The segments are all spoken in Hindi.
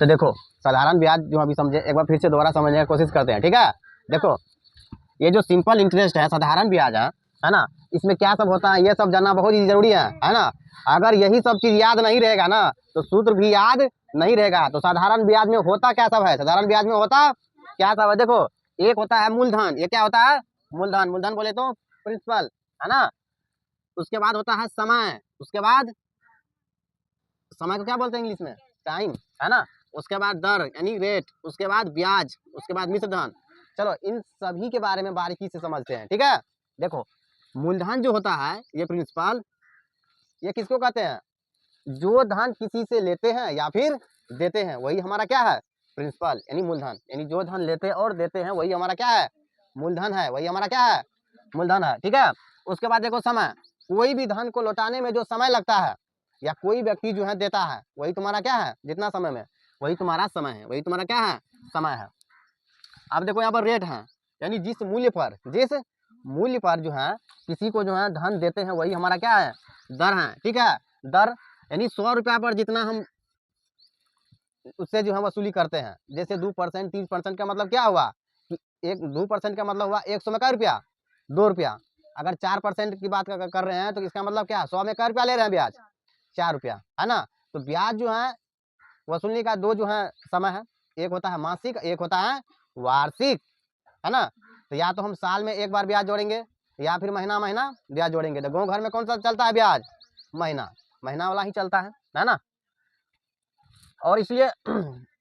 तो देखो साधारण ब्याज जो अभी समझे, एक बार फिर से दोबारा समझने की कोशिश करते हैं, ठीक है। देखो ये जो सिंपल इंटरेस्ट है, साधारण ब्याज है ना, इसमें क्या सब होता है ये सब जानना बहुत ही जरूरी है ना। अगर यही सब चीज याद नहीं रहेगा ना तो सूत्र भी याद नहीं रहेगा। तो साधारण ब्याज में होता क्या सब है, साधारण ब्याज में होता क्या सब है, देखो एक होता है मूलधन, ये क्या होता है मूलधन, मूलधन बोले तो प्रिंसिपल है ना। उसके बाद होता है समय, उसके बाद समय को क्या बोलते हैं इंग्लिश में, टाइम है ना। उसके बाद दर यानी रेट, उसके बाद ब्याज, उसके बाद मिश्र धन। चलो इन सभी के बारे में बारीकी से समझते हैं, ठीक है। देखो मूलधन जो होता है ये प्रिंसिपल, ये किसको कहते हैं, जो धन किसी से लेते हैं या फिर देते हैं वही हमारा क्या है प्रिंसिपल यानी मूलधन। यानी जो धन लेते और देते हैं वही हमारा क्या है मूलधन है, वही हमारा क्या है मूलधन है, ठीक है। उसके बाद देखो समय, कोई भी धन को लौटाने में जो समय लगता है या कोई व्यक्ति जो है देता है वही तुम्हारा क्या है, जितना समय में वही तुम्हारा समय है, वही तुम्हारा क्या है समय है। अब देखो यहाँ पर रेट है, यानी जिस मूल्य पर जो है किसी को जो है धन देते हैं वही हमारा क्या है दर है, ठीक है। दर यानी 100 रुपया पर जितना हम उससे जो है वसूली करते हैं, जैसे 2% 3% का मतलब क्या हुआ कि 2% का मतलब हुआ 100 में क्या रुपया 2 रुपया। अगर 4% की बात कर रहे हैं तो इसका मतलब क्या 100 में क्या रुपया ले रहे हैं ब्याज 4 रुपया है ना। तो ब्याज जो है वसूलने का दो जो है समय है, एक होता है मासिक, एक होता है वार्षिक है ना। तो या तो हम साल में एक बार ब्याज जोड़ेंगे या फिर महीना महीना ब्याज जोड़ेंगे। तो गाँव घर में कौन सा चलता है ब्याज, महीना वाला ही चलता है ना। और इसलिए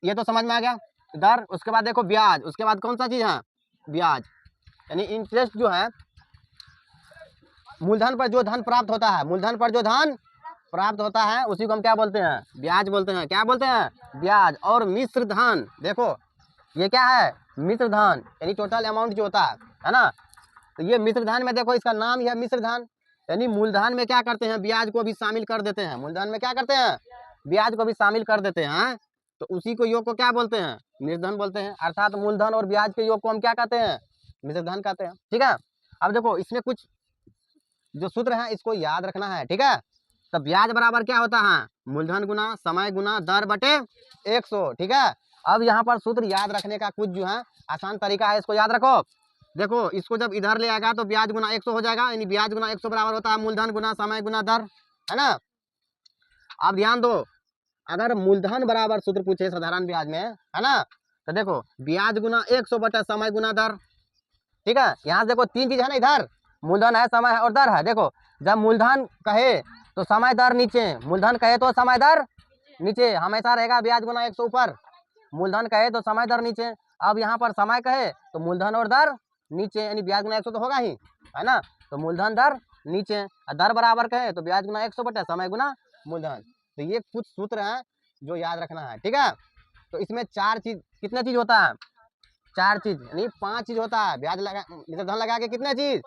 ये तो समझ में आ गया दर। उसके बाद देखो ब्याज, उसके बाद कौन सा चीज है ब्याज, यानी इंटरेस्ट जो है मूलधन पर जो धन प्राप्त होता है, मूलधन पर जो धन प्राप्त होता है उसी को हम क्या बोलते हैं ब्याज बोलते हैं, क्या बोलते हैं ब्याज। और मिश्र धन, देखो ये क्या है मिश्र धन, यानी टोटल अमाउंट जो होता है ना। तो ये मिश्र धन में देखो इसका नाम ही है मिश्र धन, यानी मूलधन में क्या करते हैं ब्याज को भी शामिल कर देते हैं, मूलधन में क्या करते हैं ब्याज को भी शामिल कर देते हैं। तो उसी को योग को क्या बोलते हैं मिश्र धन बोलते हैं। अर्थात मूलधन और ब्याज के योग को हम क्या कहते हैं मिश्र धन कहते हैं, ठीक है। अब देखो इसमें कुछ जो सूत्र है इसको याद रखना है, ठीक है। तो ब्याज बराबर क्या होता है मूलधन गुना समय गुना दर बटे 100, ठीक है। अब यहाँ पर सूत्र याद रखने का कुछ जो है आसान तरीका है, इसको याद रखो। देखो इसको जब इधर ले आएगा तो ब्याज गुना 100 हो जाएगा, यानी ब्याज गुना 100 बराबर होता है मूलधन गुना समय गुना दर, है ना। अब ध्यान दो, अगर मूलधन बराबर सूत्र पूछे साधारण ब्याज में है ना, तो देखो ब्याज गुना 100 बटा समय गुना दर, ठीक है। यहाँ से देखो तीन चीज है ना, इधर मूलधन है समय है और दर है। देखो जब मूलधन कहे तो समय दर नीचे, मूलधन कहे तो समय दर नीचे हमेशा रहेगा, ब्याज गुना 100 ऊपर, मूलधन कहे तो समय दर नीचे। अब यहाँ पर समय कहे तो मूलधन और दर नीचे, यानी ब्याज गुना 100 तो होगा ही है ना। तो मूलधन दर नीचे, दर बराबर कहे तो ब्याज गुना 100 बटा समय गुना मूलधन। तो ये कुछ सूत्र हैं जो याद रखना है, ठीक है। तो इसमें चार चीज, कितने चीज होता है चार चीज, यानी 5 चीज होता है। ब्याज लगा धन लगा के कितने चीज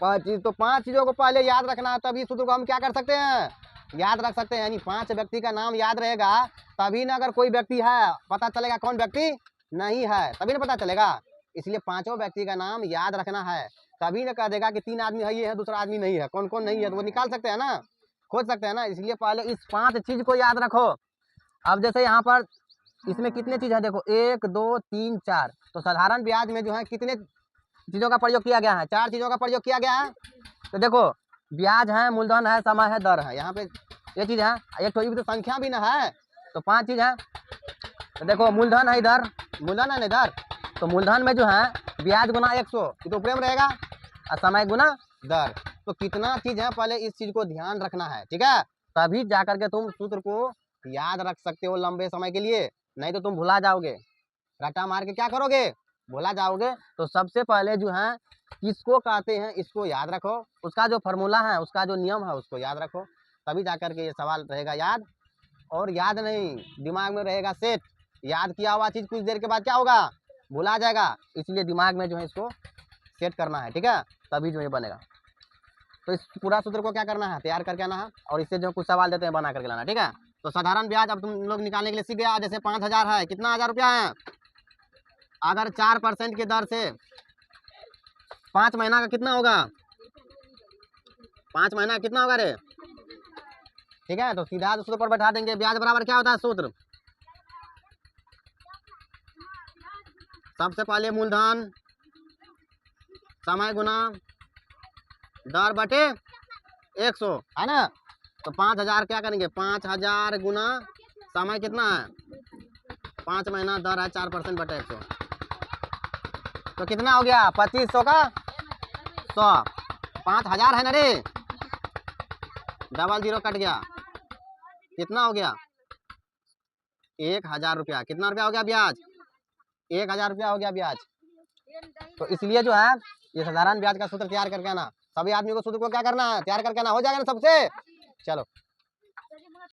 5 चीज। तो 5 चीजों को पहले याद रखना है, तभी सूत्र को हम क्या कर सकते हैं याद रख सकते हैं। यानी 5 व्यक्ति का नाम याद रहेगा तभी ना, अगर कोई व्यक्ति है पता चलेगा कौन व्यक्ति नहीं है तभी ना पता चलेगा। इसलिए 5 व्यक्ति का नाम याद रखना है, तभी ना कह देगा कि 3 आदमी है ये है दूसरा आदमी नहीं है, कौन कौन नहीं है तो वो निकाल सकते हैं ना, खोज सकते हैं ना। इसलिए पहले इस 5 चीज को याद रखो। अब जैसे यहाँ पर इसमें कितने चीज है, देखो 1 2 3 4। तो साधारण ब्याज में जो है कितने चीजों का प्रयोग किया गया है, 4 चीजों का प्रयोग किया गया है। तो देखो ब्याज है, मूलधन है, समय है, दर है, यहाँ पे ये चीज है, एक तो तो संख्या भी ना है, तो 5 चीज है। तो देखो मूलधन है इधर, मूलधन है ना इधर, तो मूलधन में जो है ब्याज गुना 100 ये तो प्रेम रहेगा, और समय गुना दर। तो कितना चीज है पहले इस चीज को ध्यान रखना है, ठीक है। तभी जाकर के तुम सूत्र को याद रख सकते हो लंबे समय के लिए, नहीं तो तुम भुला जाओगे, रट्टा मार के क्या करोगे भुला जाओगे। तो सबसे पहले जो है किसको कहते हैं इसको याद रखो, उसका जो फॉर्मूला है उसका जो नियम है उसको याद रखो, तभी जाकर के ये सवाल रहेगा याद। और याद नहीं दिमाग में रहेगा सेट, याद किया हुआ चीज कुछ देर के बाद क्या होगा भुला जाएगा, इसलिए दिमाग में जो है इसको सेट करना है, ठीक है, तभी जो ये बनेगा। तो इस पूरा सूत्र को क्या करना है तैयार करके आना है, और इससे जो कुछ सवाल देते हैं बना करके लाना, ठीक है। तो साधारण ब्याज अब तुम लोग निकालने के लिए सीख गया, जैसे 5000 है, कितना 1000 रुपया है, अगर 4% की दर से 5 महीना का कितना होगा 5 महीना कितना होगा रे, ठीक है। तो सीधा सूत्र पर बैठा देंगे, ब्याज बराबर क्या होता है सूत्र सबसे पहले मूलधन समय गुना दर बटे 100 है ना। तो 5000 क्या करेंगे, 5000 गुना समय कितना है 5 महीना, दर है 4% बटे 100, तो कितना हो गया 2500 का 100। 5000 है ना रे, डबल जीरो कट गया, कितना हो गया 1000 रुपया। कितना रुपया हो गया ब्याज, 1000 रुपया हो गया ब्याज। तो इसलिए जो है ये साधारण ब्याज का सूत्र तैयार करके आना, सभी आदमी को सूत्र को क्या करना है तैयार करके आना, हो जाएगा ना सबसे। चलो।